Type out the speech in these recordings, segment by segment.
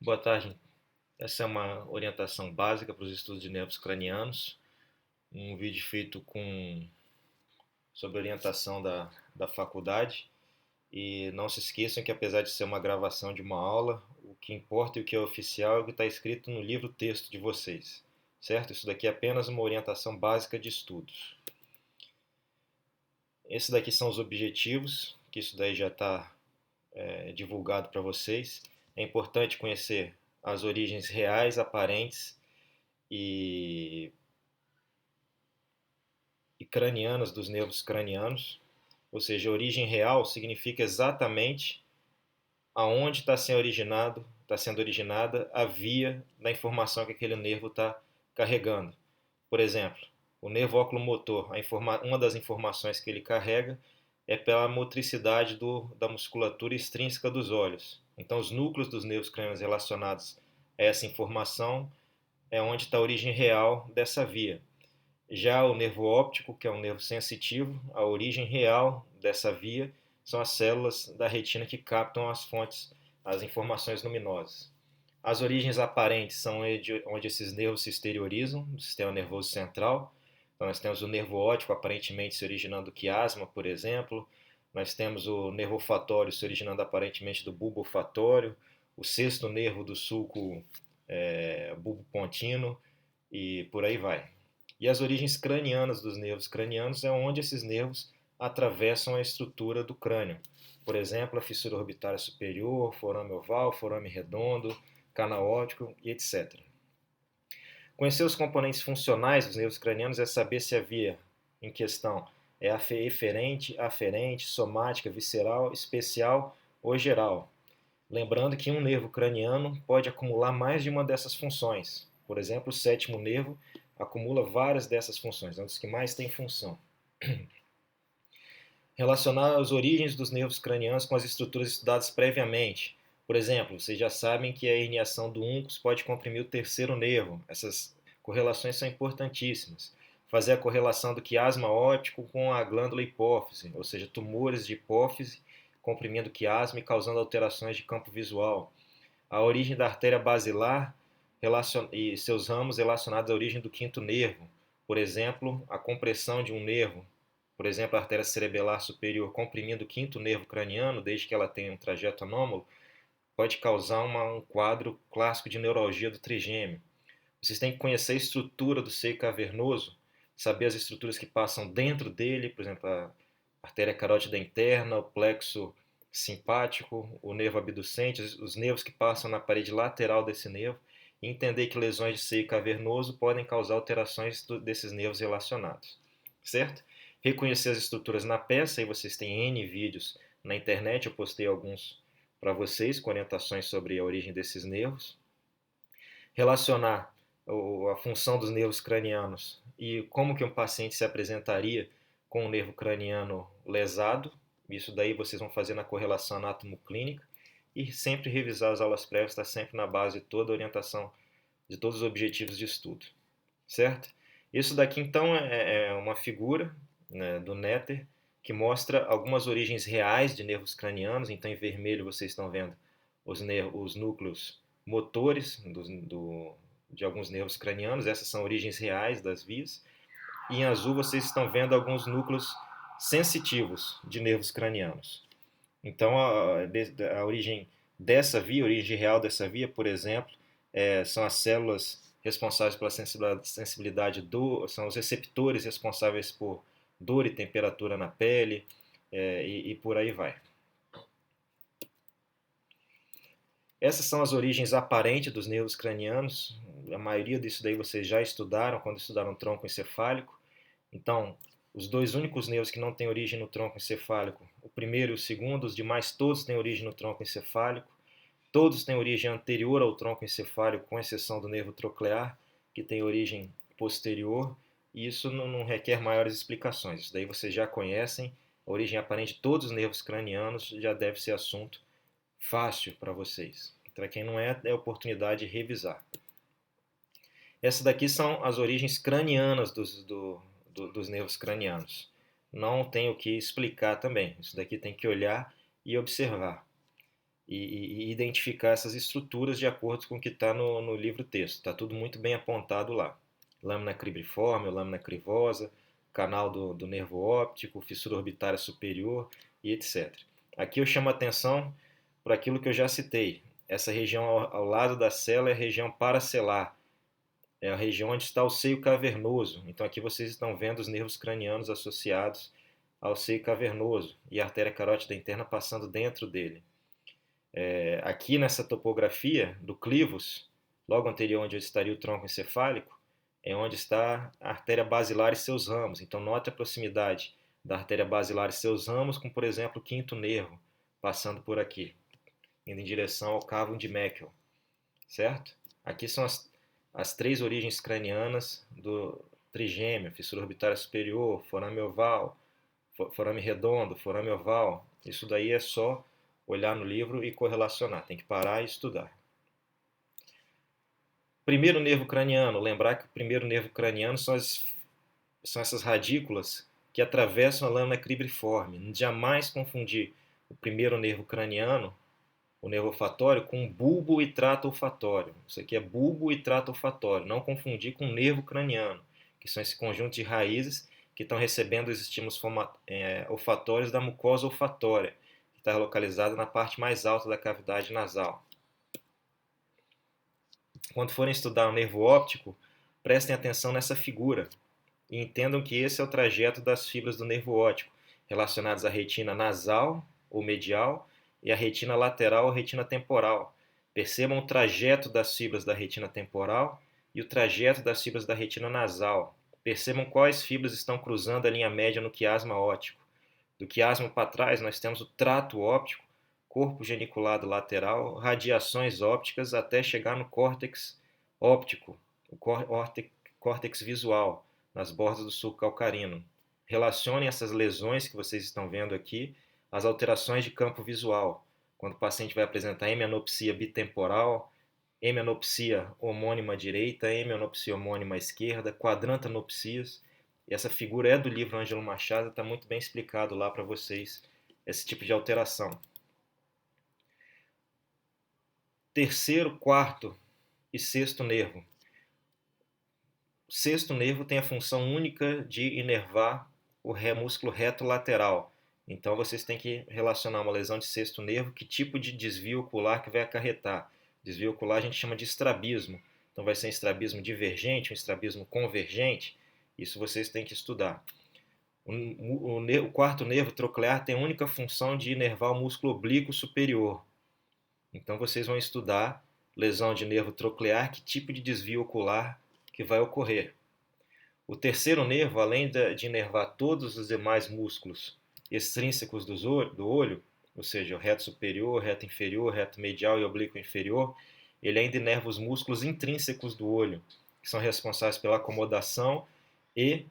Boa tarde. Essa é uma orientação básica para os estudos de nervos cranianos. Um vídeo feito sobre orientação da faculdade. E não se esqueçam que, apesar de ser uma gravação de uma aula, o que importa e o que é oficial é o que está escrito no livro-texto de vocês. Certo? Isso daqui é apenas uma orientação básica de estudos. Esses daqui são os objetivos, que isso daí já está divulgado para vocês. É importante conhecer as origens reais, aparentes e cranianas dos nervos cranianos, ou seja, a origem real significa exatamente aonde está sendo originada a via da informação que aquele nervo está carregando. Por exemplo, o nervo oculomotor, uma das informações que ele carrega é pela motricidade da musculatura extrínseca dos olhos. Então, os núcleos dos nervos cranianos relacionados a essa informação é onde está a origem real dessa via. Já o nervo óptico, que é um nervo sensitivo, a origem real dessa via são as células da retina que captam as fontes, as informações luminosas. As origens aparentes são onde esses nervos se exteriorizam, do sistema nervoso central. Então, nós temos o nervo óptico aparentemente se originando do quiasma, por exemplo. Nós temos o nervo olfatório se originando aparentemente do bulbo olfatório, o sexto nervo do sulco bulbo pontino e por aí vai. E as origens cranianas dos nervos cranianos é onde esses nervos atravessam a estrutura do crânio. Por exemplo, a fissura orbitária superior, forame oval, forame redondo, canal óptico e etc. Conhecer os componentes funcionais dos nervos cranianos é saber se a via em questão é eferente, aferente, somática, visceral, especial ou geral. Lembrando que um nervo craniano pode acumular mais de uma dessas funções. Por exemplo, o sétimo nervo acumula várias dessas funções, é um dos que mais tem função. Relacionar as origens dos nervos cranianos com as estruturas estudadas previamente. Por exemplo, vocês já sabem que a herniação do úncus pode comprimir o terceiro nervo. Essas correlações são importantíssimas. Fazer a correlação do quiasma óptico com a glândula hipófise, ou seja, tumores de hipófise comprimindo o quiasma e causando alterações de campo visual. A origem da artéria basilar e seus ramos relacionados à origem do quinto nervo. Por exemplo, a compressão de um nervo, por exemplo, a artéria cerebelar superior comprimindo o quinto nervo craniano, desde que ela tenha um trajeto anômalo, pode causar um quadro clássico de neuralgia do trigêmeo. Vocês têm que conhecer a estrutura do seio cavernoso, saber as estruturas que passam dentro dele, por exemplo, a artéria carótida interna, o plexo simpático, o nervo abducente, os nervos que passam na parede lateral desse nervo, e entender que lesões de seio cavernoso podem causar alterações desses nervos relacionados, certo? Reconhecer as estruturas na peça, e vocês têm N vídeos na internet, eu postei alguns para vocês, com orientações sobre a origem desses nervos. Relacionar a função dos nervos cranianos e como que um paciente se apresentaria com um nervo craniano lesado. Isso daí vocês vão fazer na correlação anátomo-clínica e sempre revisar as aulas prévias, está sempre na base de toda a orientação, de todos os objetivos de estudo, certo? Isso daqui então é uma figura, né, do Netter, que mostra algumas origens reais de nervos cranianos. Então em vermelho vocês estão vendo os núcleos motores de alguns nervos cranianos, essas são origens reais das vias. E em azul vocês estão vendo alguns núcleos sensitivos de nervos cranianos. Então a origem dessa via, a origem real dessa via, por exemplo, são as células responsáveis pela sensibilidade são os receptores responsáveis por dor e temperatura na pele, e por aí vai. Essas são as origens aparentes dos nervos cranianos. A maioria disso daí vocês já estudaram quando estudaram tronco encefálico. Então, os dois únicos nervos que não têm origem no tronco encefálico, o primeiro e o segundo, os demais todos têm origem no tronco encefálico. Todos têm origem anterior ao tronco encefálico, com exceção do nervo troclear, que tem origem posterior. E isso não requer maiores explicações. Isso daí vocês já conhecem. A origem aparente de todos os nervos cranianos já deve ser assunto fácil para vocês. Para quem não é oportunidade de revisar. Essas daqui são as origens cranianas dos nervos cranianos. Não tenho o que explicar também. Isso daqui tem que olhar e observar. e identificar essas estruturas de acordo com o que está no livro-texto. Está tudo muito bem apontado lá. Lâmina cribriforme, lâmina crivosa, canal do nervo óptico, fissura orbitária superior e etc. Aqui eu chamo a atenção para aquilo que eu já citei. Essa região ao lado da célula é a região paracelar, é a região onde está o seio cavernoso. Então aqui vocês estão vendo os nervos cranianos associados ao seio cavernoso e a artéria carótida interna passando dentro dele. Aqui nessa topografia do clivus, logo anterior onde estaria o tronco encefálico, é onde está a artéria basilar e seus ramos. Então note a proximidade da artéria basilar e seus ramos com, por exemplo, o quinto nervo, passando por aqui, indo em direção ao cavo de Meckel, certo? Aqui são as três origens cranianas do trigêmeo: fissura orbitária superior, forame oval, forame redondo, forame oval. Isso daí é só olhar no livro e correlacionar, tem que parar e estudar. Primeiro nervo craniano, lembrar que o primeiro nervo craniano são essas radículas que atravessam a lâmina cribriforme. Jamais confundir o primeiro nervo craniano, o nervo olfatório, com bulbo e trato olfatório. Isso aqui é bulbo e trato olfatório. Não confundir com nervo craniano, que são esse conjunto de raízes que estão recebendo os estímulos olfatórios da mucosa olfatória, que está localizada na parte mais alta da cavidade nasal. Quando forem estudar o nervo óptico, prestem atenção nessa figura e entendam que esse é o trajeto das fibras do nervo óptico, relacionadas à retina nasal ou medial e à retina lateral ou retina temporal. Percebam o trajeto das fibras da retina temporal e o trajeto das fibras da retina nasal. Percebam quais fibras estão cruzando a linha média no quiasma óptico. Do quiasma para trás, nós temos o trato óptico, corpo geniculado lateral, radiações ópticas até chegar no córtex óptico, o córtex visual, nas bordas do sulco calcarino. Relacionem essas lesões que vocês estão vendo aqui às alterações de campo visual, quando o paciente vai apresentar hemianopsia bitemporal, hemianopsia homônima direita, hemianopsia homônima esquerda, quadrantanopsias. E essa figura é do livro Ângelo Machado, está muito bem explicado lá para vocês esse tipo de alteração. Terceiro, quarto e sexto nervo. O sexto nervo tem a função única de inervar o músculo reto lateral. Então vocês têm que relacionar uma lesão de sexto nervo, que tipo de desvio ocular que vai acarretar. Desvio ocular a gente chama de estrabismo. Então vai ser um estrabismo divergente, um estrabismo convergente. Isso vocês têm que estudar. O quarto nervo troclear tem a única função de inervar o músculo oblíquo superior. Então vocês vão estudar lesão de nervo troclear, que tipo de desvio ocular que vai ocorrer. O terceiro nervo, além de inervar todos os demais músculos extrínsecos do olho, ou seja, o reto superior, reto inferior, reto medial e oblíquo inferior, ele ainda inerva os músculos intrínsecos do olho, que são responsáveis pela acomodação e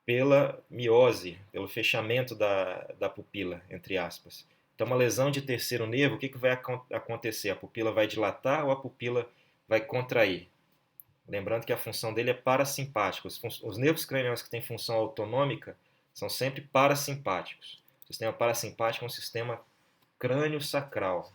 pela miose, pelo fechamento da pupila, entre aspas. Então, uma lesão de terceiro nervo, o que vai acontecer? A pupila vai dilatar ou a pupila vai contrair? Lembrando que a função dele é parasimpática. Os nervos cranianos que têm função autonômica são sempre parasimpáticos. O sistema parasimpático é um sistema crânio-sacral,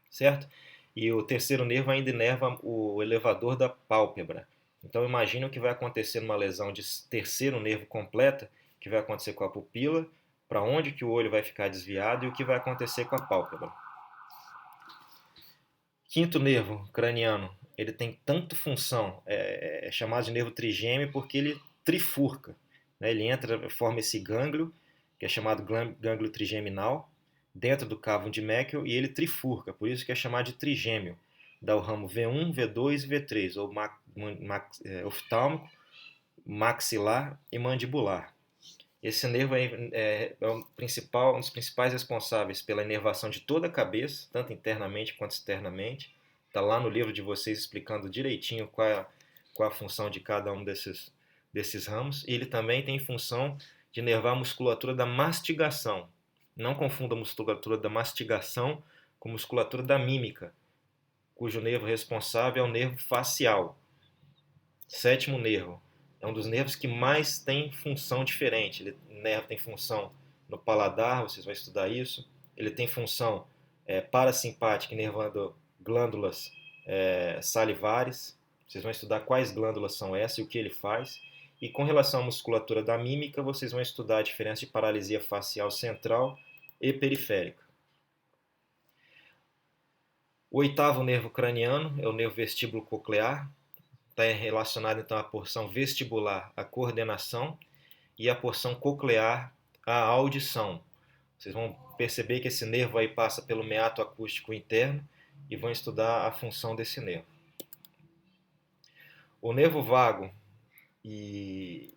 certo? E o terceiro nervo ainda inerva o elevador da pálpebra. Então imagine o que vai acontecer numa lesão de terceiro nervo completa, o que vai acontecer com a pupila, para onde que o olho vai ficar desviado e o que vai acontecer com a pálpebra. Quinto nervo craniano, ele tem tanta função, é chamado de nervo trigêmeo porque ele trifurca. Né? Ele entra, forma esse gânglio, que é chamado gânglio trigeminal, dentro do cavo de Meckel, e ele trifurca, por isso que é chamado de trigêmeo. Dá o ramo V1, V2 e V3, ou oftálmico, maxilar e mandibular. Esse nervo é um dos principais responsáveis pela inervação de toda a cabeça, tanto internamente quanto externamente. Está lá no livro de vocês explicando direitinho qual a função de cada um desses ramos. E ele também tem função de inervar a musculatura da mastigação. Não confunda a musculatura da mastigação com a musculatura da mímica, cujo nervo responsável é o nervo facial. Sétimo nervo. É um dos nervos que mais tem função diferente. O nervo tem função no paladar, vocês vão estudar isso. Ele tem função parasimpática inervando glândulas salivares. Vocês vão estudar quais glândulas são essas e o que ele faz. E com relação à musculatura da mímica, vocês vão estudar a diferença de paralisia facial central e periférica. O oitavo nervo craniano é o nervo vestíbulo coclear. Está relacionado então à porção vestibular, à coordenação, e à porção coclear, à audição. Vocês vão perceber que esse nervo aí passa pelo meato acústico interno e vão estudar a função desse nervo. O nervo vago, e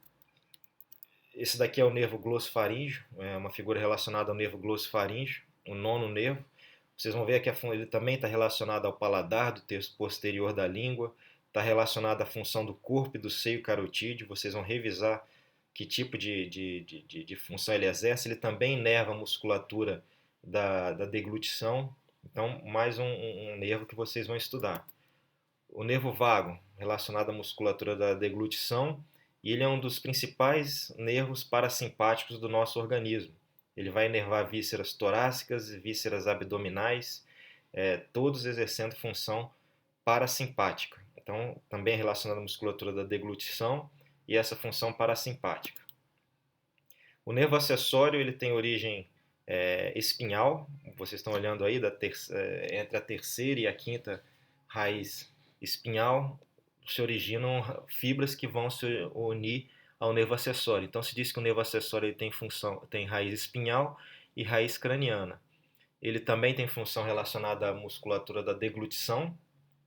esse daqui é o nervo glossofaríngeo, é uma figura relacionada ao nervo glossofaríngeo, o nono nervo. Vocês vão ver que ele também está relacionado ao paladar do terço posterior da língua, está relacionado à função do corpo e do seio carotídeo. Vocês vão revisar que tipo de função ele exerce. Ele também inerva a musculatura da deglutição. Então, mais um nervo que vocês vão estudar. O nervo vago, relacionado à musculatura da deglutição, e ele é um dos principais nervos parasimpáticos do nosso organismo. Ele vai inervar vísceras torácicas, vísceras abdominais, todos exercendo função parasimpática. Então, também é relacionado à musculatura da deglutição e essa função parasimpática. O nervo acessório ele tem origem espinhal. Vocês estão olhando aí entre a terceira e a quinta raiz espinhal se originam fibras que vão se unir ao nervo acessório. Então se diz que o nervo acessório ele tem raiz espinhal e raiz craniana. Ele também tem função relacionada à musculatura da deglutição,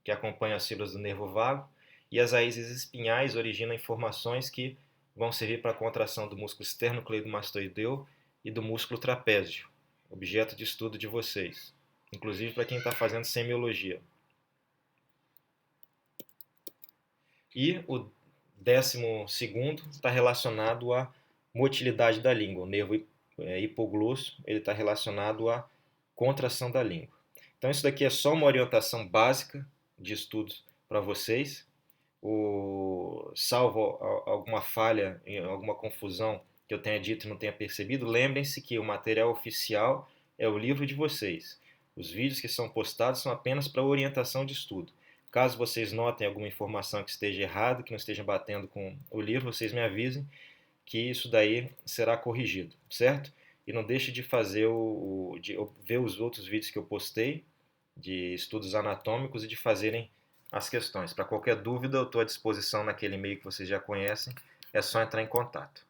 que acompanha as fibras do nervo vago, e as raízes espinhais originam informações que vão servir para a contração do músculo esternocleidomastoideu e do músculo trapézio, objeto de estudo de vocês, inclusive para quem está fazendo semiologia. E o 12º está relacionado à motilidade da língua. O nervo hipoglosso está relacionado à contração da língua. Então isso daqui é só uma orientação básica de estudos para vocês. Salvo alguma falha, alguma confusão que eu tenha dito e não tenha percebido, lembrem-se que o material oficial é o livro de vocês. Os vídeos que são postados são apenas para orientação de estudo. Caso vocês notem alguma informação que esteja errada, que não esteja batendo com o livro, vocês me avisem que isso daí será corrigido, certo? E não deixe de fazer de ver os outros vídeos que eu postei de estudos anatômicos e de fazerem as questões. Para qualquer dúvida, eu estou à disposição naquele e-mail que vocês já conhecem, é só entrar em contato.